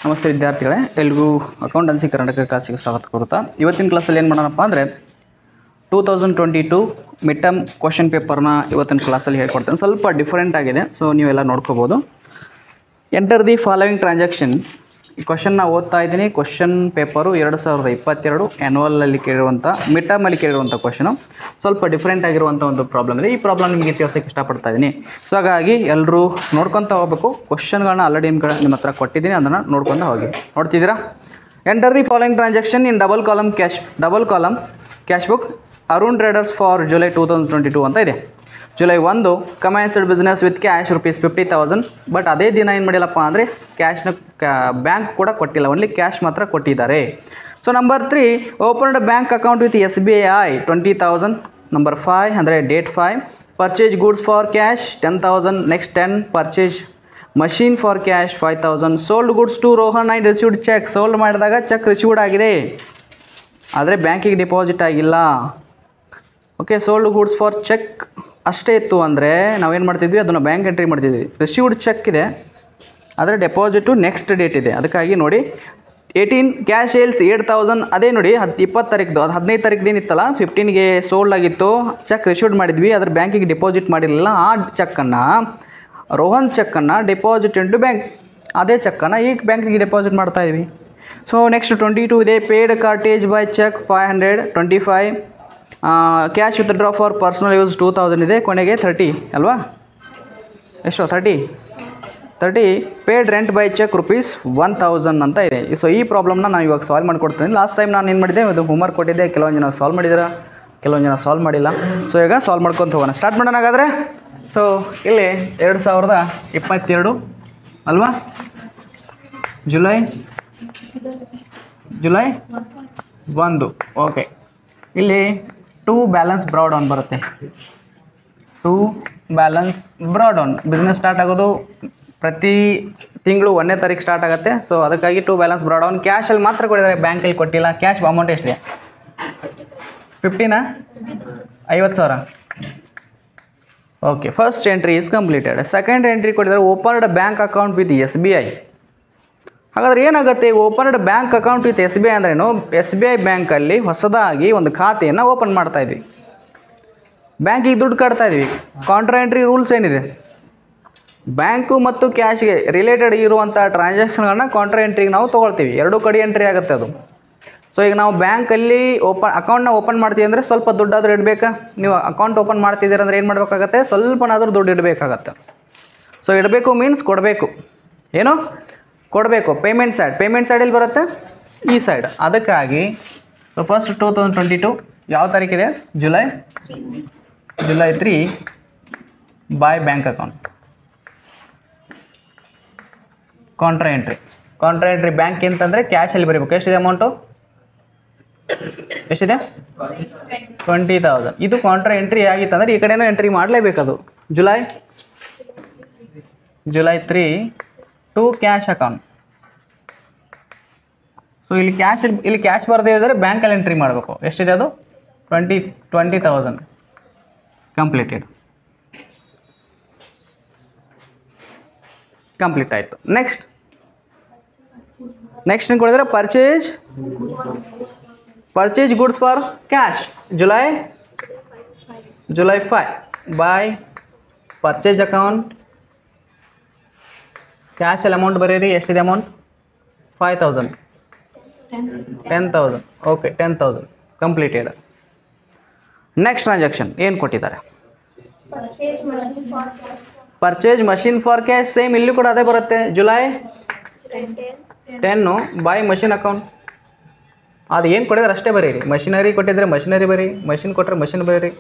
ನಮಸ್ತೆ ವಿದ್ಯಾರ್ಥಿಗಳೇ, ಎಲ್ರಿಗೂ ಅಕೌಂಟೆನ್ಸಿ ಕರ್ನಾಟಕ ಕ್ಲಾಸಿಗೆ ಸ್ವಾಗತ ಕೋರುತ್ತಾ ಇವತ್ತಿನ ಕ್ಲಾಸಲ್ಲಿ ಏನು ಮಾಡೋಣಪ್ಪ ಅಂದರೆ 2022 ಮಿಡ್ ಟರ್ಮ್ ಕ್ವಶನ್ ಪೇಪರ್ನ ಇವತ್ತಿನ ಕ್ಲಾಸಲ್ಲಿ ಹೇಳ್ಕೊಡ್ತೇನೆ. ಸ್ವಲ್ಪ ಡಿಫ್ರೆಂಟ್ ಆಗಿದೆ, ಸೊ ನೀವೆಲ್ಲ ನೋಡ್ಕೋಬೋದು. Enter the following transaction. ಈ ಕ್ವಶನ್ನ ಓದ್ತಾ ಇದ್ದೀನಿ. ಕ್ವಶನ್ ಪೇಪರು 2022 ಆ್ಯನ್ಯುವಲಲ್ಲಿ ಕೇಳಿರುವಂಥ ಮಿಡ್ ಟರ್ಮಲ್ಲಿ ಕೇಳಿರುವಂಥ ಕ್ವಶನು ಸ್ವಲ್ಪ ಡಿಫ್ರೆಂಟ್ ಆಗಿರುವಂಥ ಒಂದು ಪ್ರಾಬ್ಲಮ್ ಇದೆ. ಈ ಪ್ರಾಬ್ಲಮ್ ನಿಮಗೆ ತಿಳಿಸೋಕ್ಕೆ ಇಷ್ಟಪಡ್ತಾ ಇದ್ದೀನಿ. ಸೊ ಹಾಗಾಗಿ ಎಲ್ಲರೂ ನೋಡ್ಕೊತಾ ಹೋಗಬೇಕು. ಕ್ವಶನ್ಗಳನ್ನ ಆಲ್ರೆಡಿ ನಿಮ್ಮ ಹತ್ರ ಕೊಟ್ಟಿದ್ದೀನಿ, ಅದನ್ನು ನೋಡ್ಕೊಂಡು ಹೋಗಿ. ನೋಡ್ತಿದ್ದೀರಾ? Enter the following transaction in double column cash book Arun traders for July 2022 ಅಂತ ಇದೆ. July 1 commenced business with cash ₹50,000. But ಅದೇ ದಿನ ಏನು ಮಾಡಿಲ್ಲಪ್ಪ ಅಂದರೆ ಕ್ಯಾಶ್ನ ಬ್ಯಾಂಕ್ ಕೂಡ ಕೊಟ್ಟಿಲ್ಲ, ಓನ್ಲಿ ಕ್ಯಾಶ್ ಮಾತ್ರ ಕೊಟ್ಟಿದ್ದಾರೆ. So number 3 opened bank account with SBI 20,000. Number 5 ಅಂದರೆ date 5 purchase goods for cash 10,000. Next 10 purchase machine for cash 5,000. Sold goods to Rohan and received cheque. Sold ಮಾಡಿದಾಗ ಚೆಕ್ ರಿಸೀವ್ಡ್ ಆಗಿದೆ, ಆದರೆ ಬ್ಯಾಂಕಿಗೆ ಡಿಪಾಸಿಟ್ ಆಗಿಲ್ಲ. Okay, sold goods for cheque ಅಷ್ಟೇ ಇತ್ತು ಅಂದರೆ ನಾವೇನು ಮಾಡ್ತಿದ್ವಿ, ಅದನ್ನು ಬ್ಯಾಂಕ್ ಎಂಟ್ರಿ ಮಾಡ್ತಿದ್ವಿ. ರಿಸೀವ್ಡ್ ಚೆಕ್ ಇದೆ, ಆದರೆ ಡೆಪಾಸಿಟು ನೆಕ್ಸ್ಟ್ ಡೇಟ್ ಇದೆ. ಅದಕ್ಕಾಗಿ ನೋಡಿ 18 ಕ್ಯಾಶ್ ಸೇಲ್ಸ್ 8,000. ಅದೇ ನೋಡಿ 20 ತಾರೀಕು, ಅದು 15 ತಾರೀಕು ಏನಿತ್ತಲ್ಲ, 15ಗೆ ಸೋಲ್ಡ್ ಆಗಿತ್ತು, ಚೆಕ್ ರಿಸೀವ್ಡ್ ಮಾಡಿದ್ವಿ, ಅದ್ರ ಬ್ಯಾಂಕಿಗೆ ಡಿಪಾಸಿಟ್ ಮಾಡಿರಲಿಲ್ಲ. ಆ ಚೆಕ್ಕನ್ನು ರೋಹನ್ ಚೆಕ್ಕನ್ನು ಡೆಪಾಸಿಟ್ ಇಂಟು ಬ್ಯಾಂಕ್, ಅದೇ ಚೆಕ್ಕನ್ನು ಈಗ ಬ್ಯಾಂಕಿಗೆ ಡೆಪಾಸಿಟ್ ಮಾಡ್ತಾಯಿದ್ವಿ. ಸೊ ನೆಕ್ಸ್ಟ್ 22 ಇದೆ. Paid cartage by cheque 500. 25 cash withdraw for personal use 2,000 ಇದೆ. ಕೊನೆಗೆ 30 ಅಲ್ವಾ, ಎಷ್ಟು 30 ಪೇಡ್ ರೆಂಟ್ ಬೈ ಚೆಕ್ ₹1,000 ಅಂತ ಇದೆ. ಸೊ ಈ ಪ್ರಾಬ್ಲಮ್ನ ನಾನು ಇವಾಗ ಸಾಲ್ವ್ ಮಾಡಿಕೊಡ್ತೀನಿ. ಲಾಸ್ಟ್ ಟೈಮ್ ನಾನು ಏನು ಮಾಡಿದ್ದೆ, ಇದು ಹೋಮ್ವರ್ಕ್ ಕೊಟ್ಟಿದ್ದೆ. ಕೆಲವೊಂದು ಜನ ಸಾಲ್ವ್ ಮಾಡಿದ್ದೀರಾ, ಕೆಲವೊಂದು ಜನ ಸಾಲ್ವ್ ಮಾಡಿಲ್ಲ. ಸೊ ಈಗ ಸಾಲ್ವ್ ಮಾಡ್ಕೊತ ಹೋಗೋಣ. ಸ್ಟಾರ್ಟ್ ಮಾಡೋಣ ಹಾಗಾದರೆ. ಸೊ ಇಲ್ಲಿ 2022 ಅಲ್ವಾ, ಜುಲೈ 1. ಓಕೆ, ಇಲ್ಲಿ 2 ಬ್ಯಾಲೆನ್ಸ್ ಬ್ರಾಡ್ ಆನ್ ಬರುತ್ತೆ. 2 balance brought on business start ಆಗೋದು ಪ್ರತಿ ತಿಂಗಳು 1ನೇ ತಾರೀಕು ಸ್ಟಾರ್ಟ್ ಆಗುತ್ತೆ. ಸೊ ಅದಕ್ಕಾಗಿ 2 ಬ್ಯಾಲೆನ್ಸ್ ಬ್ರಾಡ್ ಆನ್. ಕ್ಯಾಶಲ್ಲಿ ಮಾತ್ರ ಕೊಟ್ಟಿದ್ದಾರೆ, ಬ್ಯಾಂಕಲ್ಲಿ ಕೊಟ್ಟಿಲ್ಲ. ಕ್ಯಾಶ್ ಅಮೌಂಟ್ ಎಷ್ಟಿದೆ? 50,000. Okay, first entry is completed. Second entry ಕೊಟ್ಟಿದ್ದಾರೆ opened bank account with SBI. ಹಾಗಾದರೆ ಏನಾಗುತ್ತೆ, opened bank account with SBI ಅಂದ್ರೇನು? SBI ಬ್ಯಾಂಕಲ್ಲಿ ಹೊಸದಾಗಿ ಒಂದು ಖಾತೆಯನ್ನು ಓಪನ್ ಮಾಡ್ತಾಯಿದ್ವಿ, ಬ್ಯಾಂಕಿಗೆ ದುಡ್ಡು ಕಟ್ತಾಯಿದ್ವಿ. ಕಾಂಟ್ರಾ ಎಂಟ್ರಿ ರೂಲ್ಸ್ ಏನಿದೆ, ಬ್ಯಾಂಕು ಮತ್ತು ಕ್ಯಾಶ್ಗೆ ರಿಲೇಟೆಡ್ ಇರುವಂಥ ಟ್ರಾನ್ಸಾಕ್ಷನ್ಗಳನ್ನ ಕಾಂಟ್ರಾ ಎಂಟ್ರಿಗೆ ನಾವು ತೊಗೊಳ್ತೀವಿ. ಎರಡೂ ಕಡೆ ಎಂಟ್ರಿ ಆಗುತ್ತೆ ಅದು. ಸೊ ಈಗ ನಾವು ಬ್ಯಾಂಕಲ್ಲಿ ಅಕೌಂಟ್ನ ಓಪನ್ ಮಾಡ್ತೀವಿ ಅಂದರೆ ಸ್ವಲ್ಪ ದುಡ್ಡಾದರೂ ಇಡಬೇಕಾ? ನೀವು ಅಕೌಂಟ್ ಓಪನ್ ಮಾಡ್ತಿದ್ದೀರ ಅಂದರೆ ಏನು ಮಾಡಬೇಕಾಗತ್ತೆ, ಸ್ವಲ್ಪನಾದರೂ ದುಡ್ಡು ಇಡಬೇಕಾಗತ್ತೆ. ಸೊ ಇಡಬೇಕು ಮೀನ್ಸ್ ಕೊಡಬೇಕು, ಏನು ಕೊಡಬೇಕು. ಪೇಮೆಂಟ್ ಸೈಡಲ್ಲಿ ಬರುತ್ತೆ, ಈ ಸೈಡ್. ಅದಕ್ಕಾಗಿ ಫಸ್ಟ್ 2022 ಯಾವ ತಾರೀಕಿದೆ? July 3 by bank account. Contra entry bank ಅಂತಂದರೆ ಕ್ಯಾಶಲ್ಲಿ ಬರೀಬೇಕು. ಎಷ್ಟಿದೆ ಅಮೌಂಟು? ಎಷ್ಟಿದೆ? 20,000. ಇದು ಕಾಂಟ್ರಾ ಎಂಟ್ರಿ ಆಗಿತ್ತಂದರೆ ಈ ಕಡೆನೂ ಎಂಟ್ರಿ ಮಾಡಲೇಬೇಕದು. July 3 to cash account. So ಇಲ್ಲಿ ಕ್ಯಾಶ್ ಬರದೇ ಇದ್ದರೆ ಬ್ಯಾಂಕಲ್ಲಿ ಎಂಟ್ರಿ ಮಾಡಬೇಕು. ಎಷ್ಟಿದೆ ಅದು? 20,000 ಕಂಪ್ಲೀಟ್ ಆಯಿತು. ನೆಕ್ಸ್ಟ್ ಏನು ಕೊಡಿದ್ರೆ purchase goods for cash July 5 by purchase account. ಕ್ಯಾಶಲ್ಲಿ ಅಮೌಂಟ್ ಬರೀರಿ. ಎಷ್ಟಿದೆ amount? 5,000. 10,000. Okay, 10,000 completed. Next transaction ಏನು ಕೊಟ್ಟಿದ್ದಾರೆ? Purchase machine for cash. Same ಇಲ್ಲಿ ಕೂಡ ಅದೇ ಬರುತ್ತೆ. July 10 by machine account. ಅದು ಏನು ಕೊಟ್ಟಿದ್ದಾರೆ ಅಷ್ಟೇ ಬರೀರಿ. ಮಷಿನರಿ ಕೊಟ್ಟಿದ್ರೆ ಮಷಿನರಿ ಬರೀ, ಮಷಿನ್ ಕೊಟ್ಟರೆ ಮಷಿನ್ ಬರೀರಿ.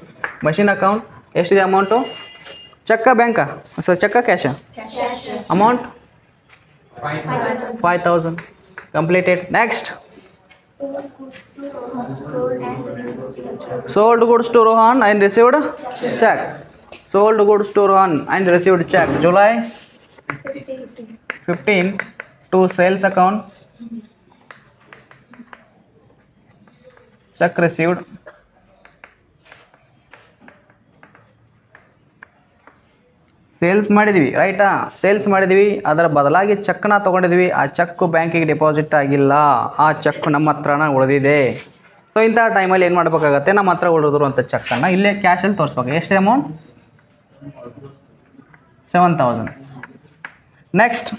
ಮಷಿನ್ ಅಕೌಂಟ್ ಎಷ್ಟಿದೆ ಅಮೌಂಟು? ಚೆಕ್ಕ ಬ್ಯಾಂಕಾ? ಸೊ ಚೆಕ್ಕ ಕ್ಯಾಶಾ? Amount 5,000 completed. Next sold goods to Rohan and received check. July 15 to sales account. Check received. Sales ಮಾಡಿದ್ವಿ ರೈಟಾ, ಸೇಲ್ಸ್ ಮಾಡಿದ್ವಿ, ಅದರ ಬದಲಾಗಿ ಚೆಕ್ನ ತೊಗೊಂಡಿದ್ವಿ, ಆ ಚೆಕ್ ಬ್ಯಾಂಕಿಗೆ ಡೆಪಾಸಿಟ್ ಆಗಿಲ್ಲ, ಆ ಚೆಕ್ ನಮ್ಮ ಹತ್ರನ ಉಳಿದಿದೆ. ಸೊ ಇಂಥ ಟೈಮಲ್ಲಿ ಏನು ಮಾಡಬೇಕಾಗತ್ತೆ, ನಮ್ಮ ಹತ್ರ ಉಳಿದಿರುವಂಥ ಚೆಕ್ಕನ್ನು ಇಲ್ಲೇ ಕ್ಯಾಶಲ್ಲಿ ತೋರಿಸ್ಬೇಕು. ಎಷ್ಟು ಅಮೌಂಟ್? 7,000. ನೆಕ್ಸ್ಟ್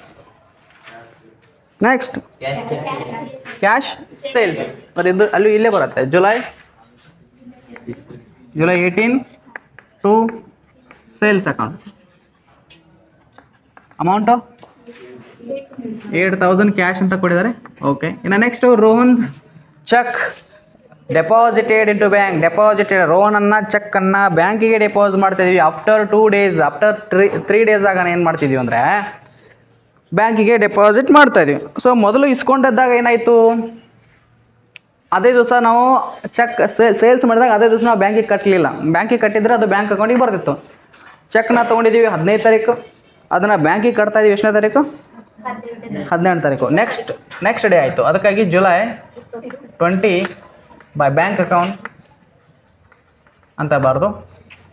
ಕ್ಯಾಶ್ ಸೇಲ್ಸ್, ಮತ್ತು ಇದು ಅಲ್ಲೂ ಇಲ್ಲೇ ಬರುತ್ತೆ. July 18 to sales account, amount 8,000 cash ಅಂತ ಕೊಟ್ಟಿದ್ದಾರೆ. ಓಕೆ, ಇನ್ನು next Rohan cheque deposited into bank. Deposited ರೋಹನನ್ನು ಚೆಕ್ಕನ್ನು ಬ್ಯಾಂಕಿಗೆ ಡೆಪಾಸಿಟ್ ಮಾಡ್ತಾಯಿದ್ವಿ. ಆಫ್ಟರ್ 2 ಡೇಸ್, ಆಫ್ಟರ್ 3 ಡೇಸ್ ಆಗ ಏನು ಮಾಡ್ತಿದ್ವಿ ಅಂದರೆ ಬ್ಯಾಂಕಿಗೆ ಡೆಪಾಸಿಟ್ ಮಾಡ್ತಾಯಿದ್ವಿ. ಸೊ ಮೊದಲು ಇಸ್ಕೊಂಡಿದ್ದಾಗ ಏನಾಯಿತು, ಅದೇ ದಿವಸ ನಾವು ಚೆಕ್ ಸೇಲ್ಸ್ ಮಾಡಿದಾಗ ಅದೇ ದಿವಸ ನಾವು ಬ್ಯಾಂಕಿಗೆ ಕಟ್ಟಲಿಲ್ಲ. ಬ್ಯಾಂಕಿಗೆ ಕಟ್ಟಿದ್ರೆ ಅದು ಬ್ಯಾಂಕ್ ಅಕೌಂಟಿಗೆ ಬರ್ತಿತ್ತು. ಚೆಕ್ನ ತೊಗೊಂಡಿದ್ದೀವಿ 15 ತಾರೀಕು, ಅದನ್ನು ಬ್ಯಾಂಕಿಗೆ ಕಟ್ತಾ ಇದೀವಿ ಎಷ್ಟನೇ ತಾರೀಕು? 18 ತಾರೀಕು. ನೆಕ್ಸ್ಟ್ ಡೇ ಆಯಿತು. ಅದಕ್ಕಾಗಿ ಜುಲೈ 20 ಬೈ ಬ್ಯಾಂಕ್ ಅಕೌಂಟ್ ಅಂತ ಬಾರ್ದು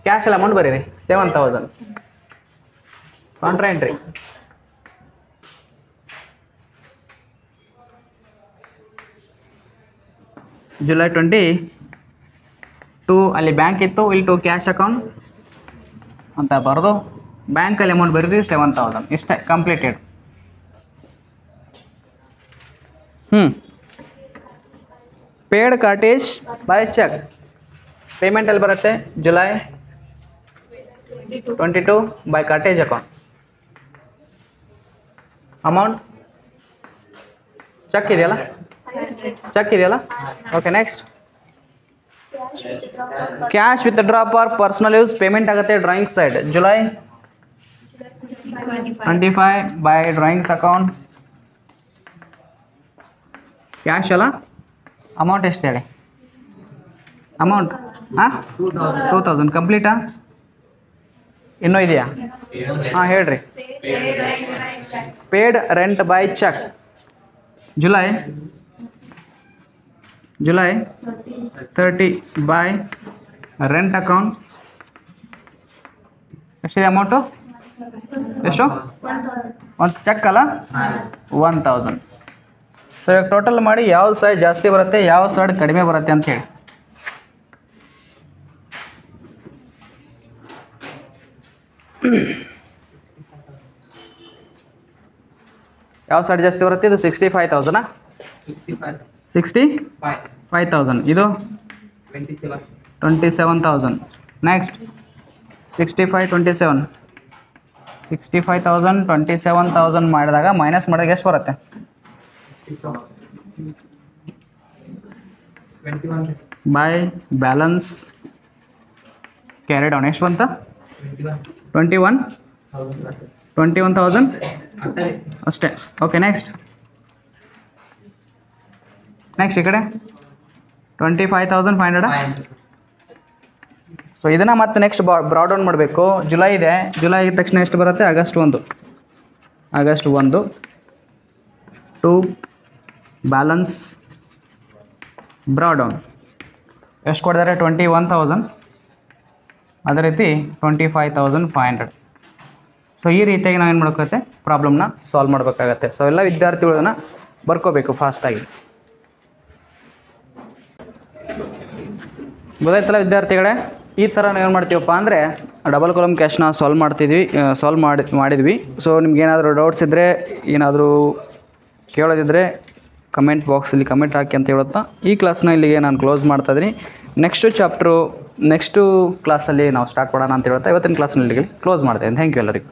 ಕ್ಯಾಶಲ್ಲಿ ಅಮೌಂಟ್ ಬರೀರಿ 7,000 ಕಾಂಟ್ರಾ ಎಂಟ್ರಿ. ಜುಲೈ 22 ಅಲ್ಲಿ ಬ್ಯಾಂಕ್ ಇತ್ತು, ಇಲ್ಲಿ 2 ಕ್ಯಾಶ್ ಅಕೌಂಟ್ ಅಂತ ಬರೆದು ಬ್ಯಾಂಕಲ್ಲಿ ಅಮೌಂಟ್ ಬರೀರಿ 7,000. ಇಷ್ಟೇ, completed. Paid cartage by cheque, payment ಅಲ್ಲಿ ಬರುತ್ತೆ July 22 by cartage account. Amount cheque ಇದೆಯಲ್ಲ, okay. Next cash withdraw for personal use, payment ಆಗುತ್ತೆ drawing side July 25 by drawings account. Cash ಅಲ್ಲ, ಅಮೌಂಟ್ ಎಷ್ಟು ಹೇಳಿ? ಅಮೌಂಟ್ 2,000 ಕಂಪ್ಲೀಟಾ? ಇನ್ನೂ ಇದೆಯಾ? ಹೇಳ್ರಿ. Paid rent by cheque July 30 by rent account. ಎಷ್ಟಿದೆ ಅಮೌಂಟು? ಎಷ್ಟು? ಒಂದು ಚೆಕ್ ಅಲ್ಲ, 1,000. ಸೊ ಇವಾಗ ಟೋಟಲ್ ಮಾಡಿ ಯಾವ ಸೈಡ್ ಜಾಸ್ತಿ ಬರುತ್ತೆ, ಯಾವ ಸೈಡ್ ಕಡಿಮೆ ಬರುತ್ತೆ ಅಂತ ಹೇಳಿ. ಯಾವ ಸೈಡ್ ಜಾಸ್ತಿ ಬರುತ್ತೆ? ಇದು 65,000. 65,000. ಇದು 27,000. ನೆಕ್ಸ್ಟ್ 65,000 27,000 ಮಾಡಿದಾಗ ಮೈನಸ್ ಮಾಡಿದಾಗ ಎಷ್ಟು ಬರುತ್ತೆ? 21 ಬೈ ಬ್ಯಾಲೆನ್ಸ್ ಕ್ಯಾರಿಡ್ ಆನ್. ಎಷ್ಟು ಬಂತ? 21,000 ಅಷ್ಟೇ. ಓಕೆ, ನೆಕ್ಸ್ಟ್ ಈ ಕಡೆ 25,500. ಸೊ ಇದನ್ನು ಮತ್ತೆ ನೆಕ್ಸ್ಟ್ ಬ್ರಾಡ್ ಡೌನ್ ಮಾಡಬೇಕು. ಜುಲೈ ಇದೆ, ಜುಲೈ ಆಗಿದ ತಕ್ಷಣ ಎಷ್ಟು ಬರುತ್ತೆ? August 1 to balance brought down ಎಷ್ಟು ಕೊಡ್ತಾರೆ? 21,000. ಅದೇ ರೀತಿ 25,500. ಸೊ ಈ ರೀತಿಯಾಗಿ ನಾವೇನು ಮಾಡ್ಬೇಕಾಗತ್ತೆ, ಪ್ರಾಬ್ಲಮ್ನ ಸಾಲ್ವ್ ಮಾಡಬೇಕಾಗತ್ತೆ. ಸೊ ಎಲ್ಲ ವಿದ್ಯಾರ್ಥಿಗಳು ಅದನ್ನು ಬರ್ಕೋಬೇಕು ಫಾಸ್ಟಾಗಿ. ಗೊತ್ತಾಯ್ತಲ್ಲ ವಿದ್ಯಾರ್ಥಿಗಳೇ? ಈ ಥರ ನಾವೇನು ಮಾಡ್ತೀವಪ್ಪ ಅಂದರೆ ಡಬಲ್ ಕಾಲಮ್ ಕ್ಯಾಶ್ನ ಸಾಲ್ವ್ ಮಾಡಿದ್ವಿ. ಸೊ ನಿಮ್ಗೇನಾದರೂ ಡೌಟ್ಸ್ ಇದ್ದರೆ, ಏನಾದರೂ ಕೇಳೋದಿದ್ದರೆ ಕಮೆಂಟ್ ಬಾಕ್ಸಲ್ಲಿ ಕಮೆಂಟ್ ಹಾಕಿ ಅಂತ ಹೇಳುತ್ತಾ ಈ ಕ್ಲಾಸ್ನ ಇಲ್ಲಿಗೆ ನಾನು ಕ್ಲೋಸ್ ಮಾಡ್ತಾಯಿದ್ದೀನಿ. ನೆಕ್ಸ್ಟು ಕ್ಲಾಸಲ್ಲಿ ನಾವು ಸ್ಟಾರ್ಟ್ ಮಾಡೋಣ ಅಂತ ಹೇಳ್ತಾ ಇವತ್ತಿನ ಕ್ಲಾಸ್ನ ಇಲ್ಲಿಗೆ ಕ್ಲೋಸ್ ಮಾಡ್ತಾಯಿದ್ದೀನಿ. ಥ್ಯಾಂಕ್ ಯು ಎಲ್ಲರಿಗೂ.